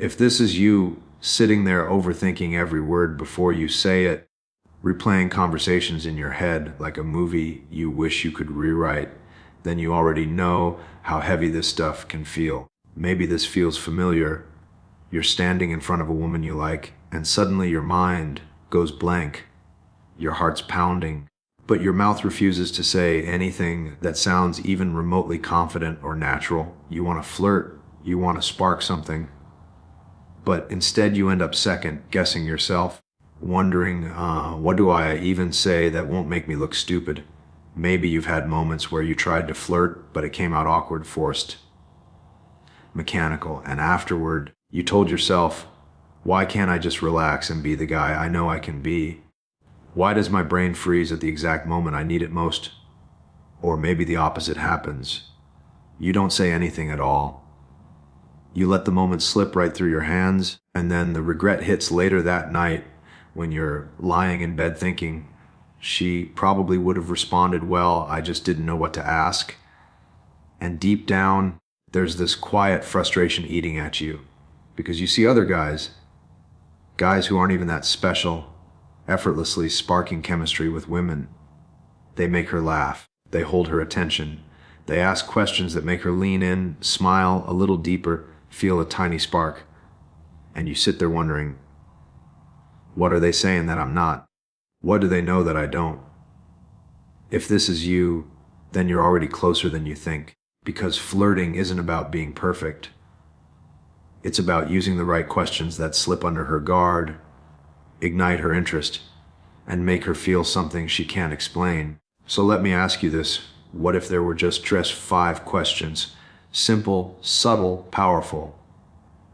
If this is you sitting there overthinking every word before you say it, replaying conversations in your head like a movie you wish you could rewrite, then you already know how heavy this stuff can feel. Maybe this feels familiar. You're standing in front of a woman you like, and suddenly your mind goes blank. Your heart's pounding, but your mouth refuses to say anything that sounds even remotely confident or natural. You want to flirt, you want to spark something, but instead you end up second guessing yourself, wondering, what do I even say that won't make me look stupid? Maybe you've had moments where you tried to flirt, but it came out awkward, forced, mechanical, and afterward, you told yourself, why can't I just relax and be the guy I know I can be? Why does my brain freeze at the exact moment I need it most? Or maybe the opposite happens. You don't say anything at all. You let the moment slip right through your hands, and then the regret hits later that night when you're lying in bed thinking, she probably would have responded well, I just didn't know what to ask. And deep down, there's this quiet frustration eating at you, because you see other guys who aren't even that special, effortlessly sparking chemistry with women. They make her laugh, they hold her attention, they ask questions that make her lean in, smile a little deeper, feel a tiny spark, and you sit there wondering, what are they saying that I'm not? What do they know that I don't? If this is you, then you're already closer than you think, because flirting isn't about being perfect. It's about using the right questions that slip under her guard, ignite her interest, and make her feel something she can't explain. So let me ask you this. What if there were just 5 questions, simple, subtle, powerful,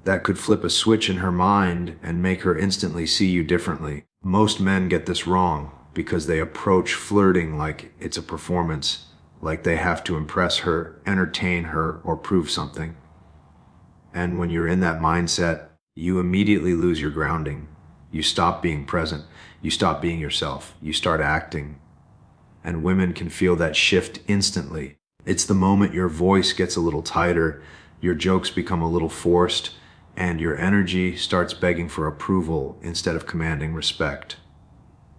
that could flip a switch in her mind and make her instantly see you differently? Most men get this wrong because they approach flirting like it's a performance, like they have to impress her, entertain her, or prove something. And when you're in that mindset, you immediately lose your grounding. You stop being present. You stop being yourself. You start acting. And women can feel that shift instantly. It's the moment your voice gets a little tighter, your jokes become a little forced, and your energy starts begging for approval instead of commanding respect.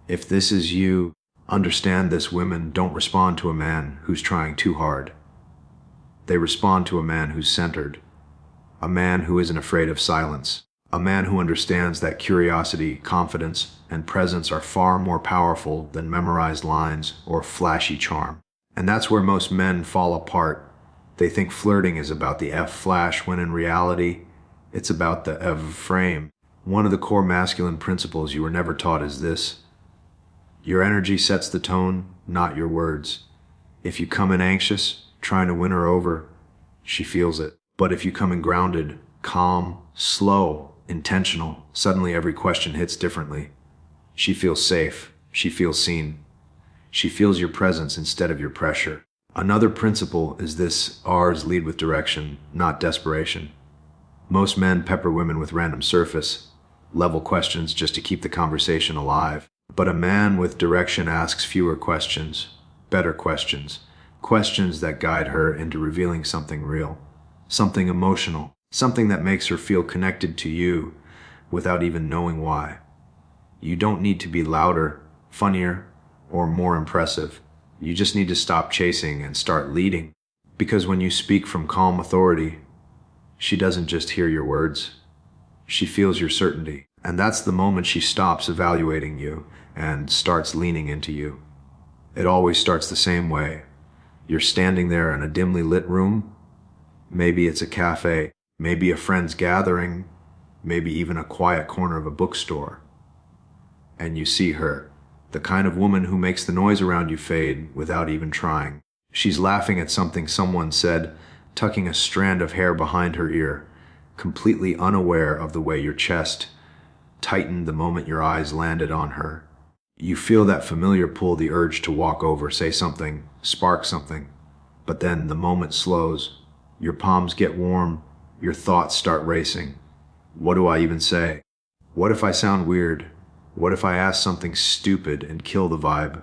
If this is you, understand this: women don't respond to a man who's trying too hard. They respond to a man who's centered, a man who isn't afraid of silence, a man who understands that curiosity, confidence, and presence are far more powerful than memorized lines or flashy charm. And that's where most men fall apart. They think flirting is about the F-flash, when in reality, it's about the F-frame. One of the core masculine principles you were never taught is this: your energy sets the tone, not your words. If you come in anxious, trying to win her over, she feels it. But if you come in grounded, calm, slow, intentional, suddenly every question hits differently. She feels safe. She feels seen. She feels your presence instead of your pressure. Another principle is this: R's lead with direction, not desperation. Most men pepper women with random surface level questions just to keep the conversation alive. But a man with direction asks fewer questions, better questions, questions that guide her into revealing something real, something emotional, something that makes her feel connected to you without even knowing why. You don't need to be louder, funnier, or more impressive. You just need to stop chasing and start leading. Because when you speak from calm authority, she doesn't just hear your words, she feels your certainty. And that's the moment she stops evaluating you and starts leaning into you. It always starts the same way. You're standing there in a dimly lit room. Maybe it's a cafe, maybe a friend's gathering, maybe even a quiet corner of a bookstore. And you see her, the kind of woman who makes the noise around you fade without even trying. She's laughing at something someone said, tucking a strand of hair behind her ear, completely unaware of the way your chest tightened the moment your eyes landed on her. You feel that familiar pull, the urge to walk over, say something, spark something. But then the moment slows. Your palms get warm. Your thoughts start racing. What do I even say? What if I sound weird? What if I ask something stupid and kill the vibe?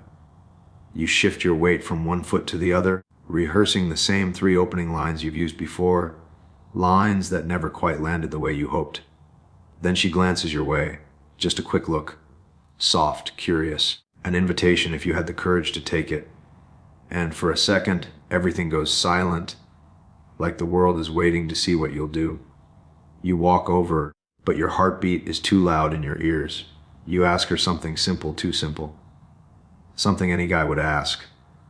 You shift your weight from one foot to the other, rehearsing the same 3 opening lines you've used before, lines that never quite landed the way you hoped. Then she glances your way, just a quick look, soft, curious, an invitation if you had the courage to take it. And for a second, everything goes silent, like the world is waiting to see what you'll do. You walk over, but your heartbeat is too loud in your ears. You ask her something simple, too simple. Something any guy would ask.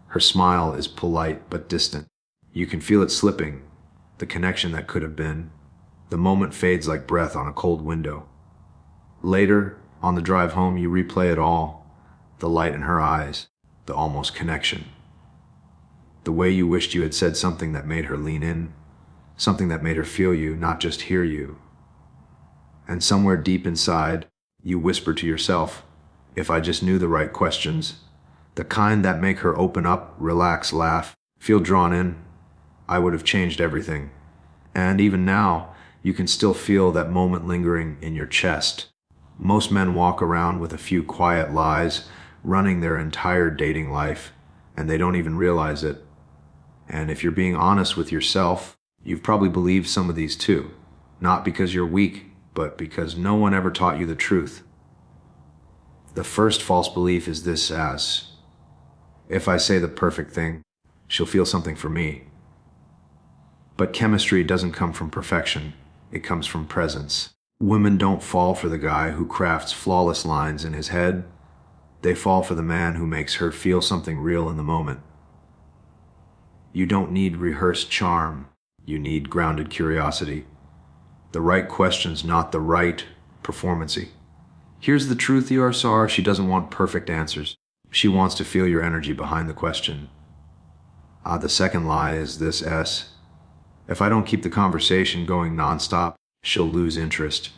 Her smile is polite but distant. You can feel it slipping, the connection that could have been. The moment fades like breath on a cold window. Later, on the drive home, you replay it all. The light in her eyes, the almost connection. The way you wished you had said something that made her lean in, something that made her feel you, not just hear you. And somewhere deep inside, you whisper to yourself, if I just knew the right questions, the kind that make her open up, relax, laugh, feel drawn in, I would have changed everything. And even now, you can still feel that moment lingering in your chest. Most men walk around with a few quiet lies, running their entire dating life, and they don't even realize it. And if you're being honest with yourself, you've probably believed some of these too. Not because you're weak, but because no one ever taught you the truth. The first false belief is this as, if I say the perfect thing, she'll feel something for me. But chemistry doesn't come from perfection, it comes from presence. Women don't fall for the guy who crafts flawless lines in his head. They fall for the man who makes her feel something real in the moment. You don't need rehearsed charm, you need grounded curiosity. The right questions, not the right performancy. Here's the truth, URSR, she doesn't want perfect answers. She wants to feel your energy behind the question. The second lie is this S. If I don't keep the conversation going nonstop, she'll lose interest.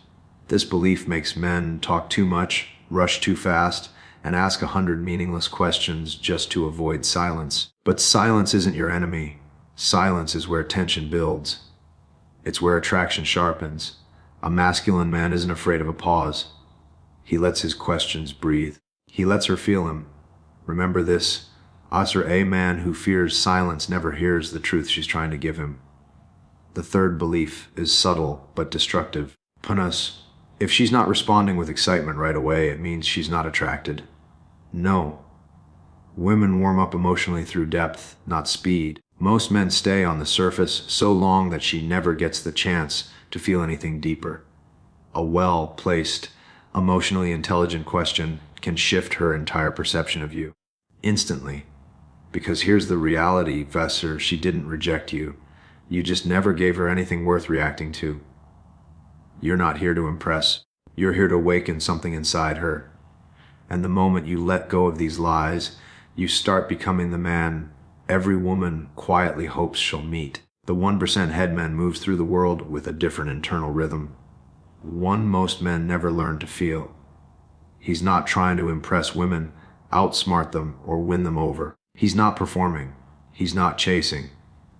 This belief makes men talk too much, rush too fast, and ask 100 meaningless questions just to avoid silence. But silence isn't your enemy. Silence is where tension builds. It's where attraction sharpens. A masculine man isn't afraid of a pause. He lets his questions breathe. He lets her feel him. Remember this, a man who fears silence never hears the truth she's trying to give him. The third belief is subtle but destructive. Panas, if she's not responding with excitement right away, it means she's not attracted. No. Women warm up emotionally through depth, not speed. Most men stay on the surface so long that she never gets the chance to feel anything deeper. A well-placed, emotionally intelligent question can shift her entire perception of you. Instantly. Because here's the reality, Vesser, she didn't reject you. You just never gave her anything worth reacting to. You're not here to impress. You're here to awaken something inside her. And the moment you let go of these lies, you start becoming the man every woman quietly hopes she'll meet. The 1% headman moves through the world with a different internal rhythm. One most men never learn to feel. He's not trying to impress women, outsmart them, or win them over. He's not performing. He's not chasing.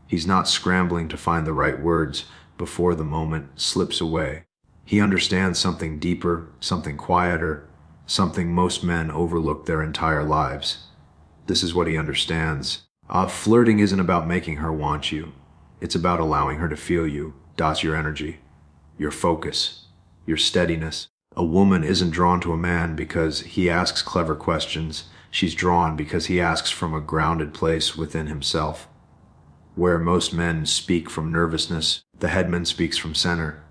He's not scrambling to find the right words before the moment slips away. He understands something deeper, something quieter, something most men overlook their entire lives. This is what he understands. Flirting isn't about making her want you. It's about allowing her to feel you. That's your energy, your focus, your steadiness. A woman isn't drawn to a man because he asks clever questions. She's drawn because he asks from a grounded place within himself. Where most men speak from nervousness, the headman speaks from center.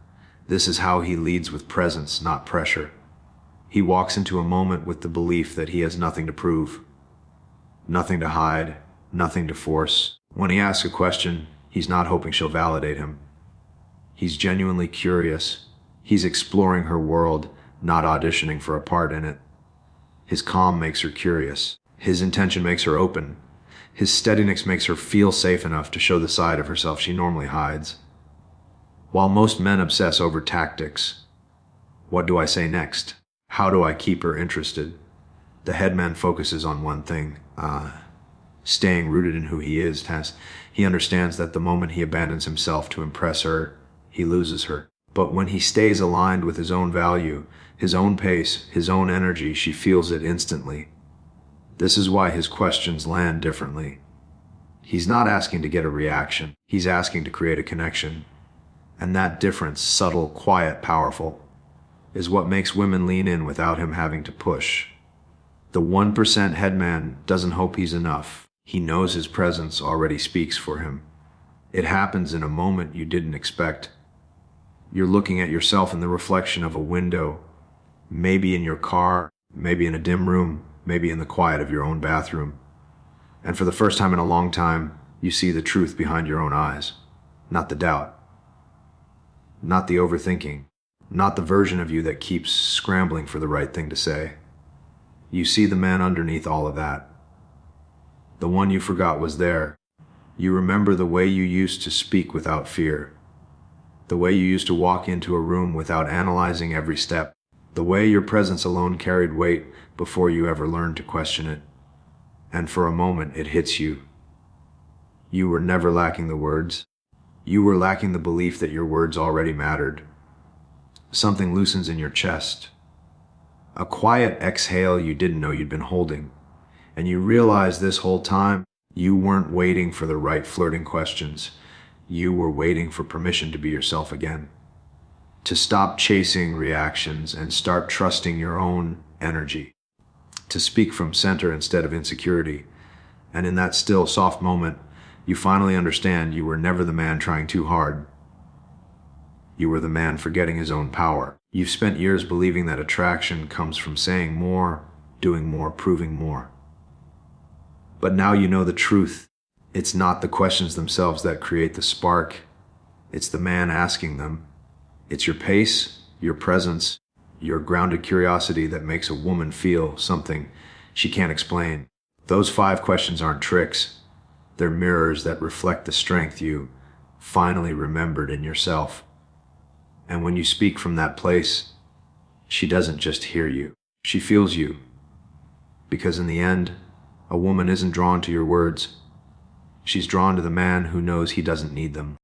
This is how he leads with presence, not pressure. He walks into a moment with the belief that he has nothing to prove, nothing to hide, nothing to force. When he asks a question, he's not hoping she'll validate him. He's genuinely curious. He's exploring her world, not auditioning for a part in it. His calm makes her curious. His intention makes her open. His steadiness makes her feel safe enough to show the side of herself she normally hides. While most men obsess over tactics, what do I say next? How do I keep her interested? The headman focuses on one thing, staying rooted in who he is. He understands that the moment he abandons himself to impress her, he loses her. But when he stays aligned with his own value, his own pace, his own energy, she feels it instantly. This is why his questions land differently. He's not asking to get a reaction. He's asking to create a connection. And that difference, subtle, quiet, powerful. is what makes women lean in without him having to push. The 1% headman doesn't hope he's enough. He knows his presence already speaks for him. It happens in a moment you didn't expect. You're looking at yourself in the reflection of a window, maybe in your car, maybe in a dim room, maybe in the quiet of your own bathroom. And for the first time in a long time, you see the truth behind your own eyes. Not the doubt. Not the overthinking. Not the version of you that keeps scrambling for the right thing to say. You see the man underneath all of that. The one you forgot was there. You remember the way you used to speak without fear. The way you used to walk into a room without analyzing every step. The way your presence alone carried weight before you ever learned to question it. And for a moment it hits you. You were never lacking the words. You were lacking the belief that your words already mattered. Something loosens in your chest. A quiet exhale you didn't know you'd been holding. And you realize this whole time, you weren't waiting for the right flirting questions. You were waiting for permission to be yourself again. To stop chasing reactions and start trusting your own energy. To speak from center instead of insecurity. And in that still, soft moment, you finally understand you were never the man trying too hard. You were the man forgetting his own power. You've spent years believing that attraction comes from saying more, doing more, proving more. But now you know the truth. It's not the questions themselves that create the spark. It's the man asking them. It's your pace, your presence, your grounded curiosity that makes a woman feel something she can't explain. Those 5 questions aren't tricks. They're mirrors that reflect the strength you finally remembered in yourself. And when you speak from that place, she doesn't just hear you. She feels you. Because in the end, a woman isn't drawn to your words. She's drawn to the man who knows he doesn't need them.